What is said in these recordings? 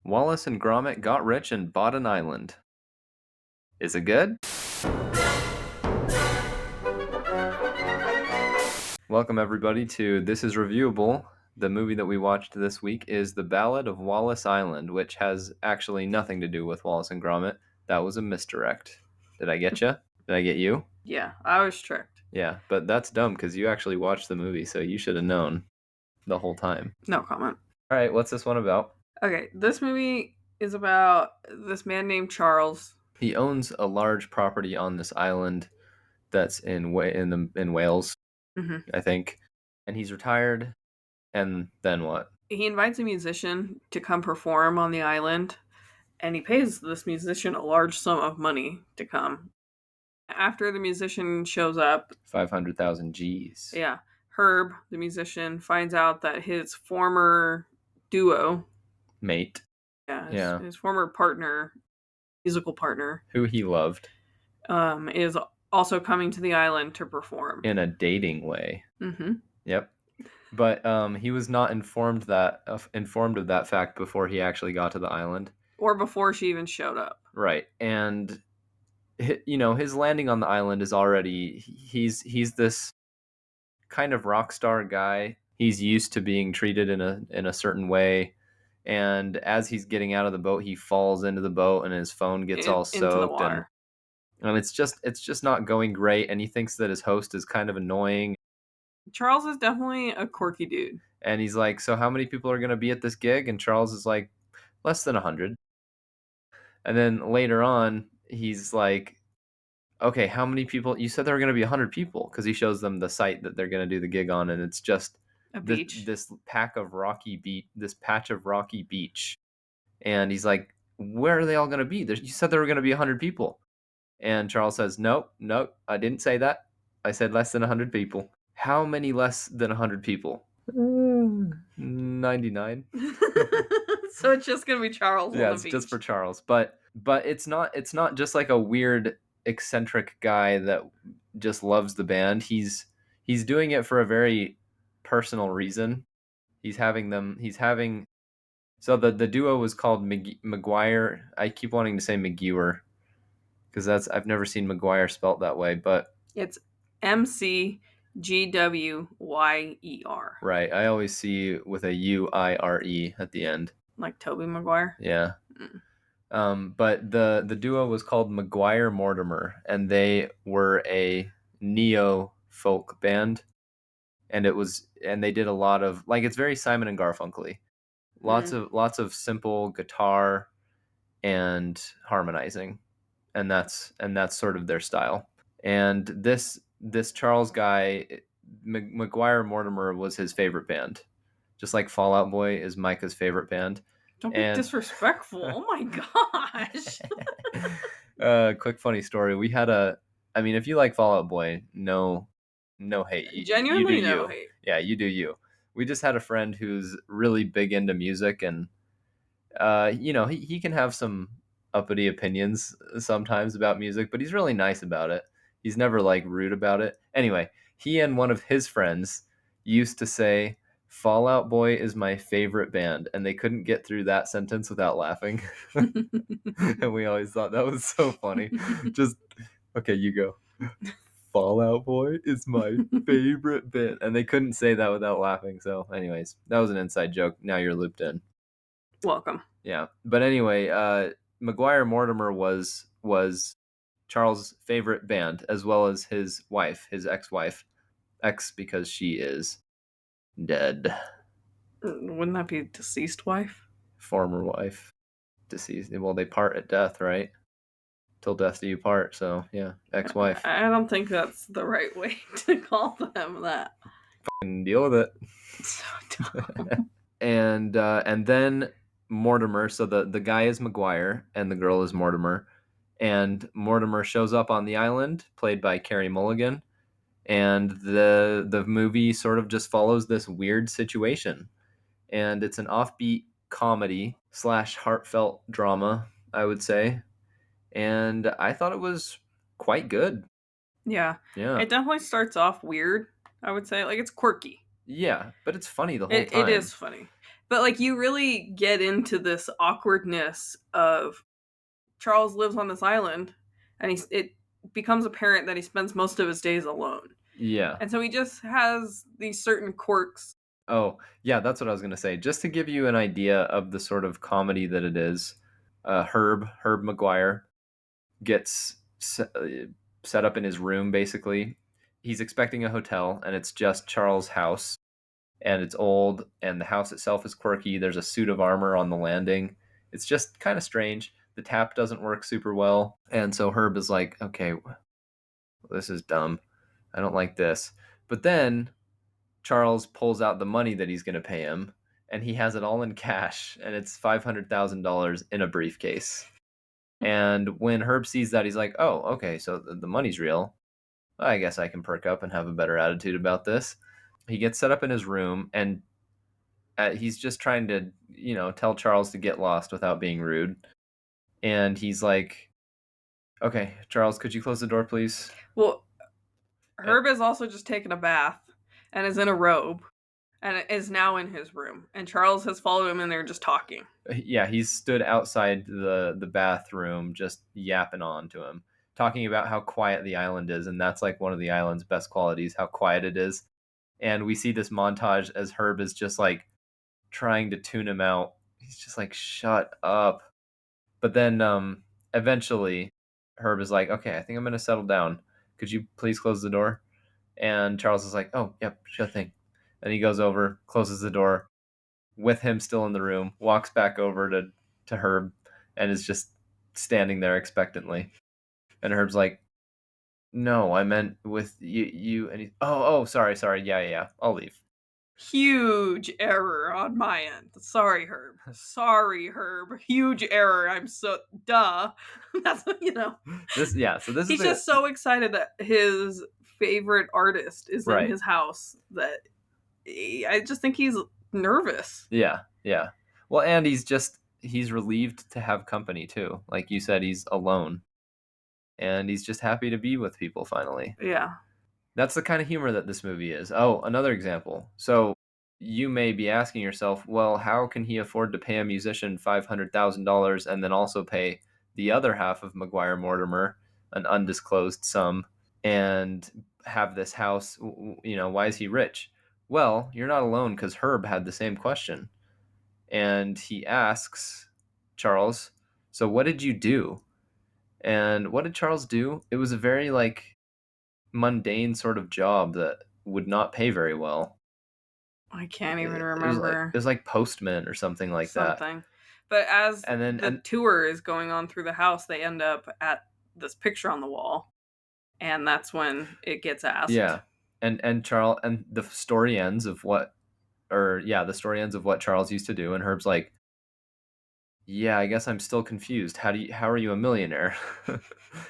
Wallace and Gromit got rich and bought an island. Is it good? Welcome everybody to This Is Reviewable. The movie that we watched this week is The Ballad of Wallis Island, which has actually nothing to do with Wallace and Gromit. That was a misdirect. Did I get you? Did I get you? Yeah, I was tricked. Yeah, but that's dumb because you actually watched the movie, so you should have known the whole time. No comment. All right, what's this one about? Okay, this movie is about this man named Charles. He owns a large property on this island that's in Wales, I think, and he's retired. And then what? He invites a musician to come perform on the island, and he pays this musician a large sum of money to come. After the musician shows up, 500,000 G's. yeah, Herb, the musician, finds out that his former duo, Mate. his former partner, musical partner, who he loved, is also coming to the island to perform in a dating way. Mm-hmm. Yep. But he was not informed of that fact before he actually got to the island, or before she even showed up. Right. And his landing on the island is already he's this kind of rock star guy. He's used to being treated in a certain way. And as he's getting out of the boat, he falls into the boat and his phone gets all soaked and it's just not going great, and he thinks that his host is kind of annoying. Charles is definitely a quirky dude. And he's like, so how many people are going to be at this gig? And Charles is like, less than 100. And then later on, he's like, okay, how many people? You said there were going to be 100 people, because he shows them the site that they're going to do the gig on, and it's just a beach. This patch of rocky beach. And he's like, where are they all going to be? You said there were going to be 100 people. And Charles says, nope, I didn't say that. I said less than 100 people. How many less than 100 people? 99. So it's just gonna be Charles. Yeah, on the it's beach. just for Charles. But it's not just like a weird eccentric guy that just loves the band. He's doing it for a very personal reason. So the duo was called McGuire. I keep wanting to say McGuire because I've never seen McGuire spelt that way, but it's McGwyer. Right. I always see with a UIRE at the end. Like Tobey Maguire? Yeah. But the duo was called McGuire Mortimer, and they were a neo folk band, and they did a lot of, like, it's very Simon and Garfunkel-y. Lots of simple guitar and harmonizing, and that's sort of their style. And this Charles guy, McGuire Mortimer, was his favorite band, just like Fall Out Boy is Micah's favorite band. Don't be disrespectful. Oh my gosh. Quick funny story. We had if you like Fall Out Boy, no hate. Genuinely you do no you. hate. Yeah, you do you. We just had a friend who's really big into music, and he can have some uppity opinions sometimes about music, but he's really nice about it. He's never like rude about it. Anyway, he and one of his friends used to say, Fall Out Boy is my favorite band, and they couldn't get through that sentence without laughing. And we always thought that was so funny. Just, okay, you go. Fall Out Boy is my favorite band. And they couldn't say that without laughing. So anyways, that was an inside joke. Now you're looped in. Welcome. Yeah. But anyway, McGuire Mortimer was Charles' favorite band, as well as his wife, his ex-wife. Ex because she is dead. Wouldn't that be deceased wife? Former wife. Deceased. Well, they part at death, right? Till death do you part. So yeah, ex-wife. I don't think that's the right way to call them that. Fucking deal with it. So dumb. And then Mortimer. So the guy is McGuire and the girl is Mortimer. And Mortimer shows up on the island, played by Carey Mulligan. And the movie sort of just follows this weird situation. And it's an offbeat comedy / heartfelt drama, I would say. And I thought it was quite good. Yeah. It definitely starts off weird, I would say. Like, it's quirky. Yeah, but it's funny the whole time. It is funny. But like you really get into this awkwardness of Charles lives on this island, and it becomes apparent that he spends most of his days alone. Yeah. And so he just has these certain quirks. Oh, yeah, that's what I was gonna say. Just to give you an idea of the sort of comedy that it is, Herb Maguire gets set up in his room. Basically, he's expecting a hotel, and it's just Charles' house, and it's old, and the house itself is quirky. There's a suit of armor on the landing. It's just kind of strange. The tap doesn't work super well, and so Herb is like, "Okay, this is dumb. I don't like this." But then Charles pulls out the money that he's going to pay him, and he has it all in cash, and it's $500,000 in a briefcase. And when Herb sees that, he's like, "Oh, okay, so the money's real. I guess I can perk up and have a better attitude about this." He gets set up in his room, and he's just trying to, tell Charles to get lost without being rude. And he's like, "Okay, Charles, could you close the door, please?" Well, And Herb has also just taken a bath and is in a robe and is now in his room. And Charles has followed him in there just talking. yeah, he's stood outside the bathroom just yapping on to him, talking about how quiet the island is, and that's like one of the island's best qualities, how quiet it is. And we see this montage as Herb is just like trying to tune him out. He's just like, "Shut up." But then eventually Herb is like, "Okay, I think I'm gonna settle down. Could you please close the door?" And Charles is like, "Oh, yep, sure thing." And he goes over, closes the door, with him still in the room, walks back over to Herb, and is just standing there expectantly. And Herb's like, "No, I meant with you." And oh, sorry, yeah, I'll leave. Huge error on my end. Sorry, Herb. Sorry, Herb. Huge error. I'm so duh. That's Yeah. So this is He's the just so excited that his favorite artist is in right. his house that I just think he's nervous. Yeah. Well, and he's relieved to have company too. Like you said, he's alone, and he's just happy to be with people finally. Yeah. That's the kind of humor that this movie is. Oh, another example. So you may be asking yourself, well, how can he afford to pay a musician $500,000 and then also pay the other half of McGuire Mortimer an undisclosed sum and have this house? Why is he rich? Well, you're not alone because Herb had the same question. And he asks Charles, "So what did you do?" And what did Charles do? It was a very like mundane sort of job that would not pay very well. I can't even It remember was like postman or something like that. something. But as And then the and tour is going on through the house, they end up at this picture on the wall. And that's when it gets asked. yeah. And Charles and the story ends of what or yeah, the story ends of what Charles used to do and Herb's like, "Yeah, I guess I'm still confused. How are you a millionaire?"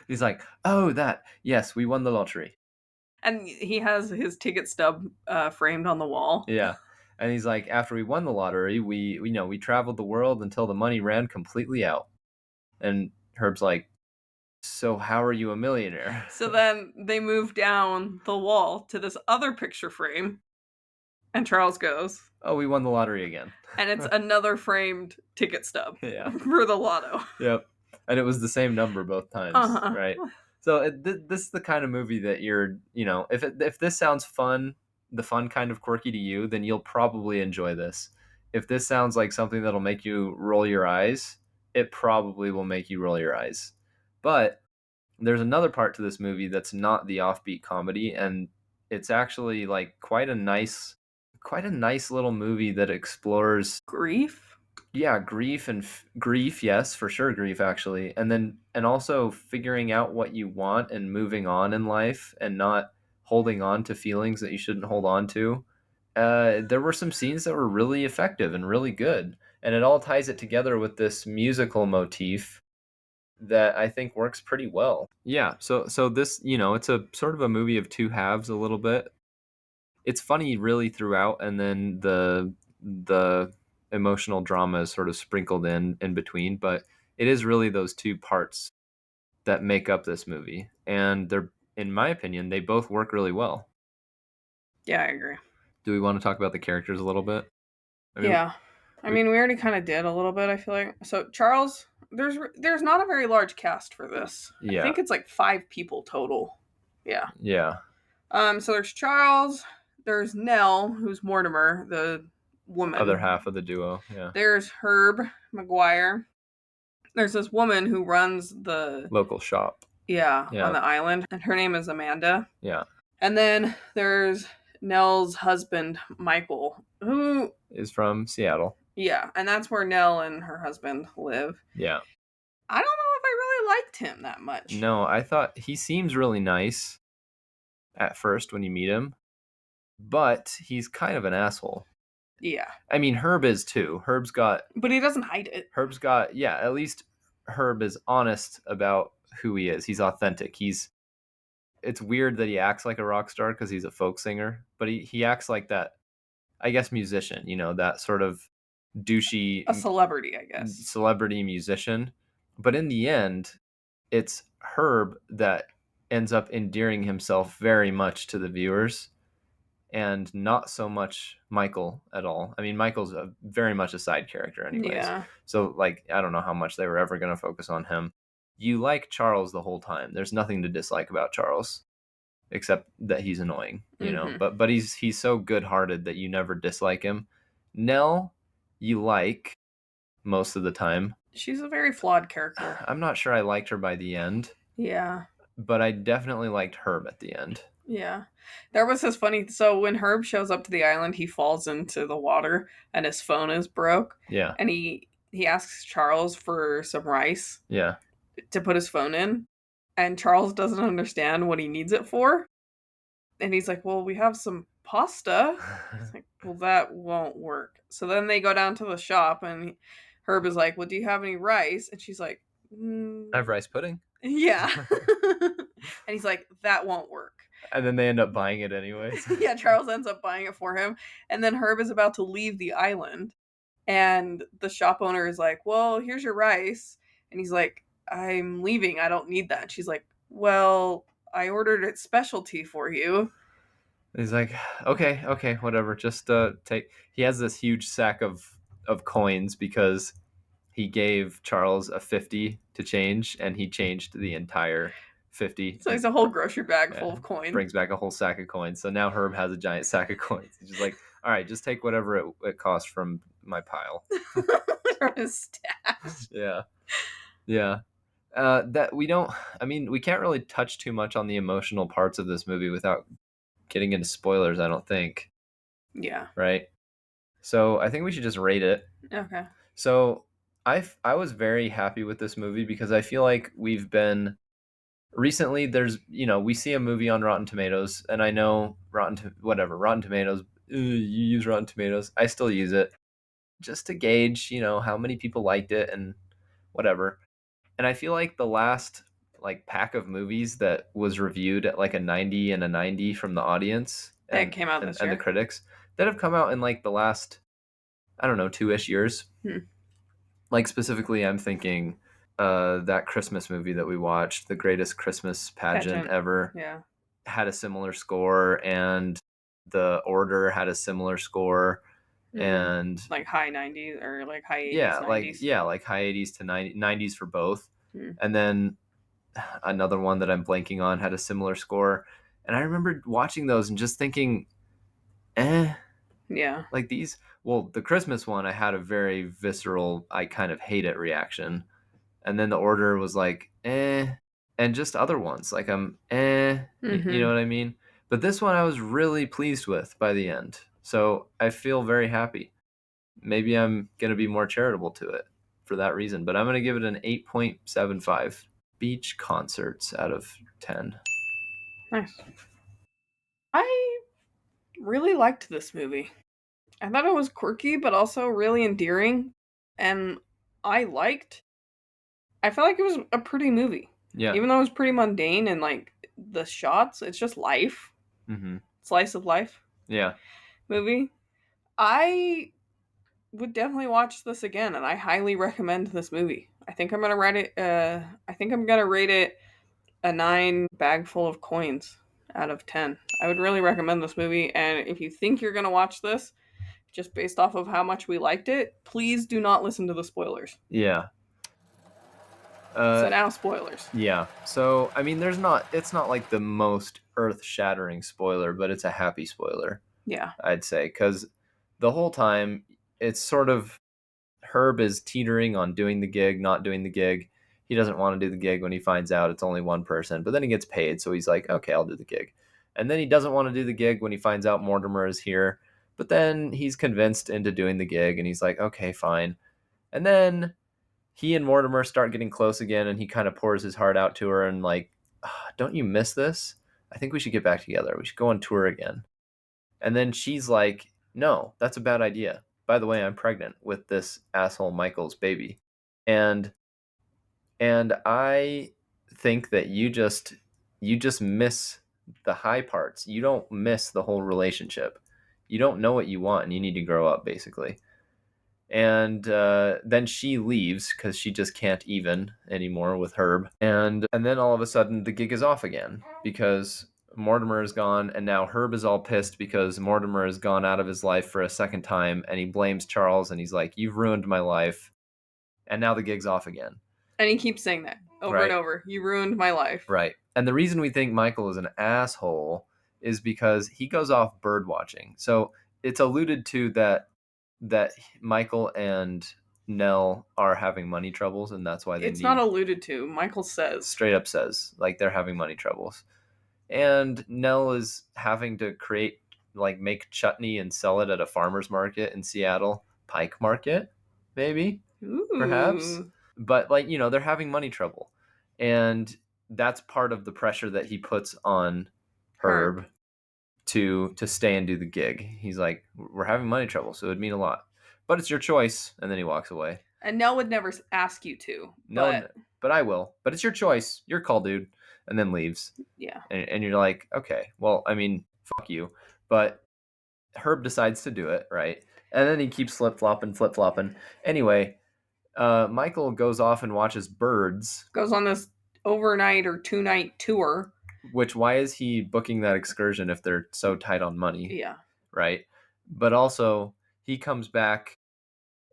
He's like, "Oh, that. Yes, we won the lottery." And he has his ticket stub framed on the wall. Yeah. And he's like, "After we won the lottery, we traveled the world until the money ran completely out." And Herb's like, "So how are you a millionaire?" So then they move down the wall to this other picture frame, and Charles goes, "Oh, we won the lottery again." and it's another framed ticket stub Yeah. for the lotto. Yep. And it was the same number both times, Uh-huh. right? So this is the kind of movie that if this sounds fun, the fun kind of quirky to you, then you'll probably enjoy this. If this sounds like something that'll make you roll your eyes, it probably will make you roll your eyes. But there's another part to this movie that's not the offbeat comedy, and it's actually like quite a nice little movie that explores Grief? yeah, grief and grief, yes, for sure, grief actually, and also figuring out what you want and moving on in life and not holding on to feelings that you shouldn't hold on to. There were some scenes that were really effective and really good, and it all ties it together with this musical motif that I think works pretty well. Yeah, so this, it's a sort of a movie of two halves a little bit. It's funny really throughout, and then the emotional drama is sort of sprinkled in between, but it is really those two parts that make up this movie, and they're in my opinion they both work really well. Yeah, I agree. Do we want to talk about the characters a little bit? I mean, Yeah. I mean, we already kind of did a little bit, I feel like. So, Charles, there's not a very large cast for this. I Yeah. think it's like 5 people total. Yeah. Yeah. So there's Charles, there's Nell, who's Mortimer, the Other woman. half of the duo. Yeah. There's Herb McGuire. There's this woman who runs the, Local shop. yeah, on Yeah. the island, and her name is Amanda. Yeah. And then there's Nell's husband, Michael, who, Is from Seattle. yeah, and that's where Nell and her husband live. Yeah. I don't know if I really liked him that much. No, I thought he seems really nice at first when you meet him, but he's kind of an asshole. Yeah. I mean, Herb is too. But he doesn't hide it. Yeah, at least Herb is honest about who he is. He's authentic. It's weird that he acts like a rock star because he's a folk singer, but he acts like that, I guess, musician, that sort of A douchey celebrity, I guess. celebrity musician. But in the end, it's Herb that ends up endearing himself very much to the viewers and not so much Michael at all. I mean, Michael's very much a side character, anyways. Yeah. So, like, I don't know how much they were ever going to focus on him. You like Charles the whole time. There's nothing to dislike about Charles except that he's annoying, Mm-hmm. But he's so good-hearted that you never dislike him. Nell, you like most of the time. She's a very flawed character. I'm not sure I liked her by the end, Yeah. but I definitely liked Herb at the end. Yeah. There was this funny, so when Herb shows up to the island, he falls into the water and his phone is broke. Yeah. And he asks Charles for some rice Yeah. to put his phone in. And Charles doesn't understand what he needs it for. And he's like, "Well, we have some pasta." He's like, "Well, that won't work." So then they go down to the shop and Herb is like, "Well, do you have any rice?" And she's like, I have rice pudding. "Yeah." And he's like, "That won't work." And then they end up buying it anyways. Yeah, Charles ends up buying it for him. And then Herb is about to leave the island. And the shop owner is like, "Well, here's your rice." And he's like, "I'm leaving. I don't need that." And she's like, "Well, I ordered it specialty for you." He's like, okay, whatever. Just take. He has this huge sack of coins because he gave Charles a 50 to change, and he changed the entire 50. So And he's a whole grocery bag full of coins. brings back a whole sack of coins. So now Herb has a giant sack of coins. He's just like, all right, just take whatever it costs from my pile. From his stash. Yeah, yeah. That we don't. I mean, we can't really touch too much on the emotional parts of this movie without getting into spoilers, I don't think. Yeah. Right? So I think we should just rate it. Okay. So I was very happy with this movie because I feel like we've been recently there's we see a movie on Rotten Tomatoes, and I know Rotten Tomatoes, you use Rotten Tomatoes. I still use it just to gauge, how many people liked it and whatever. And I feel like the last like pack of movies that was reviewed at like a 90 and a 90 from the audience That came out this and the year. critics that have come out in like the last, I don't know, 2-ish years. Like specifically, I'm thinking that Christmas movie that we watched, The Greatest Christmas Pageant Ever, Yeah. had a similar score, and The Order had a similar score, and like high 90s or like high 80s, yeah, 90s. like high 80s to 90s for both. Hmm. And then another one that I'm blanking on had a similar score, and I remember watching those and just thinking, Yeah. like these. Well, the Christmas one, I had a very visceral, I kind of hate it reaction, and then The Order was like, and just other ones like you know what I mean. But this one I was really pleased with by the end, so I feel very happy. Maybe I'm gonna be more charitable to it for that reason, but I'm gonna give it an 8.75 beach concerts out of 10. Nice. I really liked this movie. I thought it was quirky, but also really endearing. And I felt like it was a pretty movie. Yeah. Even though it was pretty mundane and like the shots, it's just life. Mm-hmm. Slice of life. Yeah. Movie. I would definitely watch this again, and I highly recommend this movie. I think I'm gonna rate it a 9 bag full of coins out of 10. I would really recommend this movie, and if you think you're gonna watch this, just based off of how much we liked it. Please do not listen to the spoilers. Yeah. So Uh, now spoilers. yeah. So I mean, it's not like the most earth-shattering spoiler, but it's a happy spoiler, Yeah. I'd say, because the whole time it's sort of Herb is teetering on doing the gig, not doing the gig. He doesn't want to do the gig when he finds out it's only one person, but then he gets paid, so he's like, okay, I'll do the gig. And then he doesn't want to do the gig when he finds out Mortimer is here, but then he's convinced into doing the gig, and he's like, okay, fine. And then he and Mortimer start getting close again, and he kind of pours his heart out to her and like, don't you miss this? I think we should get back together. We should go on tour again. And then she's like, no, that's a bad idea. By the way, I'm pregnant with this asshole Michael's baby. And I think that you just miss the high parts. You don't miss the whole relationship. You don't know what you want and you need to grow up basically. And then she leaves because she just can't even anymore with Herb. And then all of a sudden the gig is off again because Mortimer is gone, and now Herb is all pissed because Mortimer has gone out of his life for a second time, and he blames Charles, and he's like, "You've ruined my life," and now the gig's off again. And he keeps saying that over and Right, over. You ruined my life. right. And the reason we think Michael is an asshole is because he goes off bird watching. So it's alluded to that Michael and Nell are having money troubles, and that's why they It's not need alluded to. Michael says. straight up says like they're having money troubles, and Nell is having to create like make chutney and sell it at a farmer's market in Seattle, Pike Market, maybe, perhaps. Ooh. But like they're having money trouble, and that's part of the pressure that he puts on Herb. Herb to stay and do the gig. He's like, we're having money trouble, so it would mean a lot. But it's your choice, and then he walks away. And Nell would never ask you to, No, but but I will. But it's your choice. Your call, dude. And then leaves. yeah. And you're like, okay, well, I mean, fuck you. But Herb decides to do it, right? And then he keeps flip flopping. Anyway, Michael goes off and watches birds. Goes on this overnight or 2-night tour. Which, why is he booking that excursion if they're so tight on money, Yeah. right? But also, he comes back,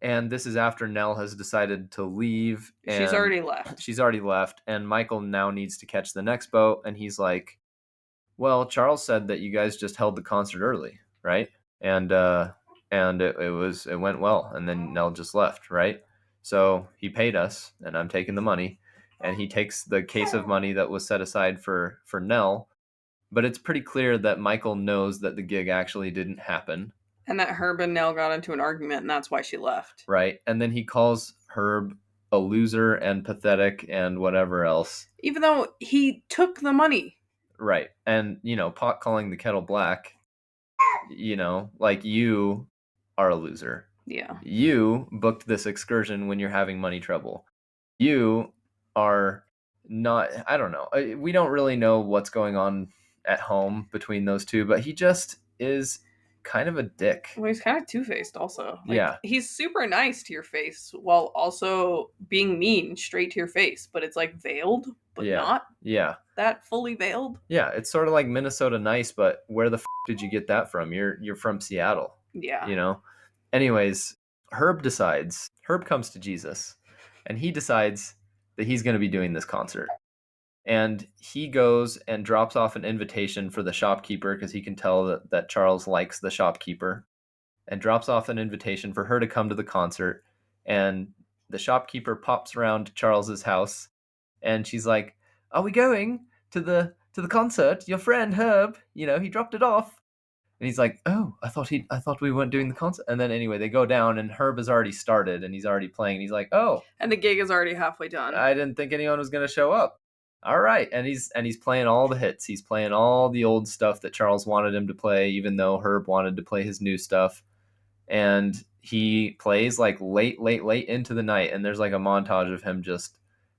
and this is after Nell has decided to leave. And She's already left. She's already left, and Michael now needs to catch the next boat, and he's like, well, Charles said that you guys just held the concert early, right? And it went well, and then Nell just left, right? So he paid us, and I'm taking the money, and he takes the case of money that was set aside for Nell. But it's pretty clear that Michael knows that the gig actually didn't happen, And that Herb and Nell got into an argument, and that's why she left. right? And then he calls Herb a loser and pathetic and whatever else. Even though he took the money. Right. And, pot calling the kettle black, like you are a loser. Yeah. You booked this excursion when you're having money trouble. You are not, I don't know. We don't really know what's going on at home between those two, but he just is kind of a dick. Well, he's kind of two-faced also. Like, Yeah. he's super nice to your face while also being mean straight to your face, but it's like veiled, but not that fully veiled. Yeah, it's sort of like Minnesota nice, but where the did you get that from? You're from Seattle. Yeah. Anyways, Herb comes to Jesus, and he decides that he's going to be doing this concert. And he goes and drops off an invitation for the shopkeeper because he can tell that Charles likes the shopkeeper, and drops off an invitation for her to come to the concert. And the shopkeeper pops around to Charles's house, and she's like, "Are we going to the concert? Your friend Herb, he dropped it off." And he's like, "Oh, I thought we weren't doing the concert." And then anyway, they go down, and Herb has already started, and he's already playing. And he's like, "Oh, And the gig is already halfway done. I didn't think anyone was going to show up." All right, and he's playing all the hits. He's playing all the old stuff that Charles wanted him to play, even though Herb wanted to play his new stuff. And he plays like late into the night, and there's like a montage of him just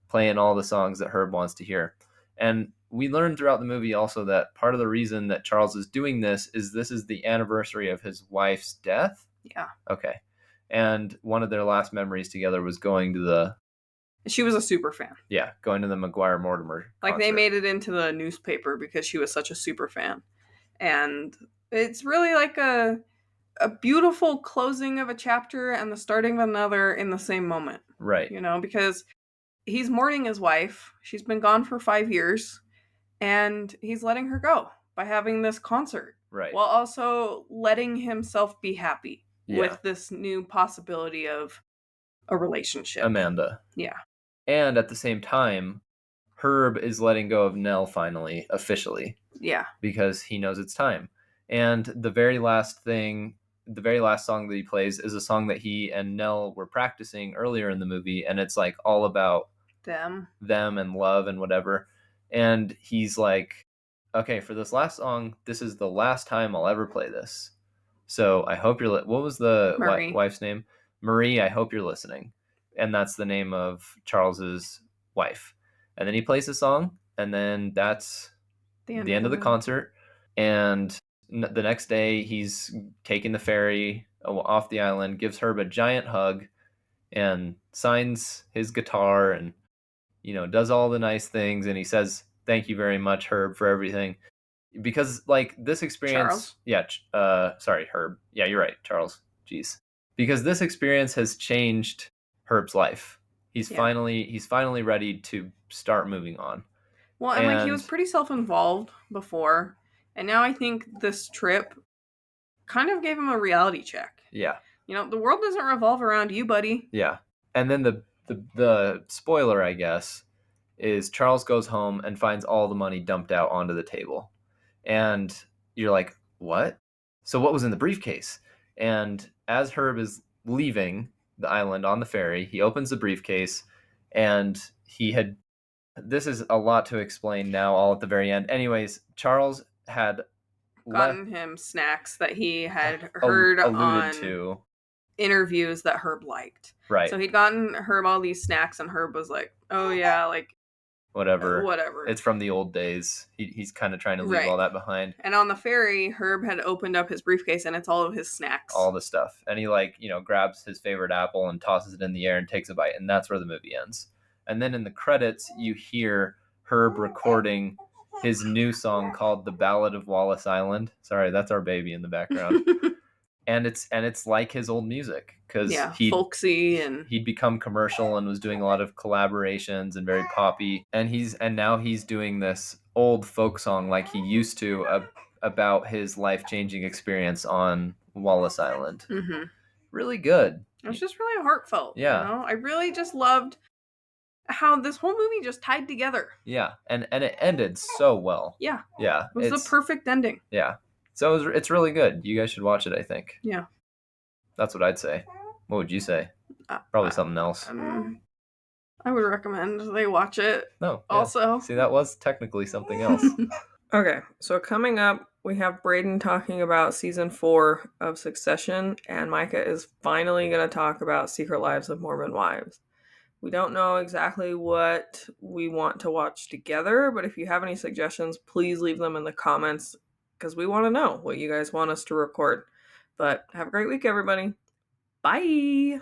playing all the songs that Herb wants to hear. And we learn throughout the movie also that part of the reason that Charles is doing this is the anniversary of his wife's death. Yeah. Okay. And one of their last memories together was going to She was a super fan. going to the McGuire Mortimer Like, concert. they made it into the newspaper because she was such a super fan. And it's really like a a beautiful closing of a chapter and the starting of another in the same moment. Right. Because he's mourning his wife. She's been gone for 5 years, and he's letting her go by having this concert Right. while also letting himself be happy Yeah. with this new possibility of a relationship. Amanda. Yeah. And at the same time, Herb is letting go of Nell finally, officially, Yeah. because he knows it's time. And the very last song that he plays is a song that he and Nell were practicing earlier in the movie, and it's like all about Them. and love and whatever. And he's like, okay, for this last song, this is the last time I'll ever play this. So I hope you're. What was the Marie. wife's name? Marie. I hope you're listening. And that's the name of Charles's wife. And then he plays the song, and then that's The the end of the movie. concert. And the next day, he's taking the ferry off the island, gives Herb a giant hug, and signs his guitar, and does all the nice things. And he says, "Thank you very much, Herb, for everything." Because like this experience, Charles. yeah, sorry, Herb. Yeah, you're right, Charles. Jeez. Because this experience has changed Herb's life. Yeah. He's finally ready to start moving on. Well, and like he was And pretty self-involved before, and now I think this trip kind of gave him a reality check. yeah, The world doesn't revolve around you, buddy. yeah. And then the spoiler, I guess, is Charles goes home and finds all the money dumped out onto the table. And you're like, "What?" So what was in the briefcase? And as Herb is leaving the island on the ferry, he opens the briefcase, and he had this is a lot to explain now all at the very end. Anyways, Charles had left Gotten him snacks that he had heard alluded on to, interviews that Herb liked. right, So he'd gotten Herb all these snacks, and Herb was like, "Oh yeah, like whatever. whatever." It's from the old days. He's kind of trying to leave Right. all that behind. And on the ferry, Herb had opened up his briefcase, and it's all of his snacks. All the stuff. And he grabs his favorite apple and tosses it in the air and takes a bite, and that's where the movie ends. And then in the credits you hear Herb recording his new song called The Ballad of Wallis Island. Sorry, that's our baby in the background. And it's like his old music, because Yeah, folksy, and he'd become commercial and was doing a lot of collaborations and very poppy, and now he's doing this old folk song like he used to, about his life-changing experience on Wallis Island. mm-hmm. Really good. It was just really heartfelt. Yeah. I really just loved how this whole movie just tied together. Yeah, and it ended so well. Yeah, Yeah, it was the perfect ending. Yeah, so it's really good. You guys should watch it, I think. Yeah. That's what I'd say. What would you say? Probably something else. I would recommend they watch it. No. Yeah. Also. See, that was technically something else. Okay, so coming up, we have Braden talking about season 4 of Succession, and Micah is finally going to talk about Secret Lives of Mormon Wives. We don't know exactly what we want to watch together, but if you have any suggestions, please leave them in the comments, because we want to know what you guys want us to record. But have a great week, everybody. Bye!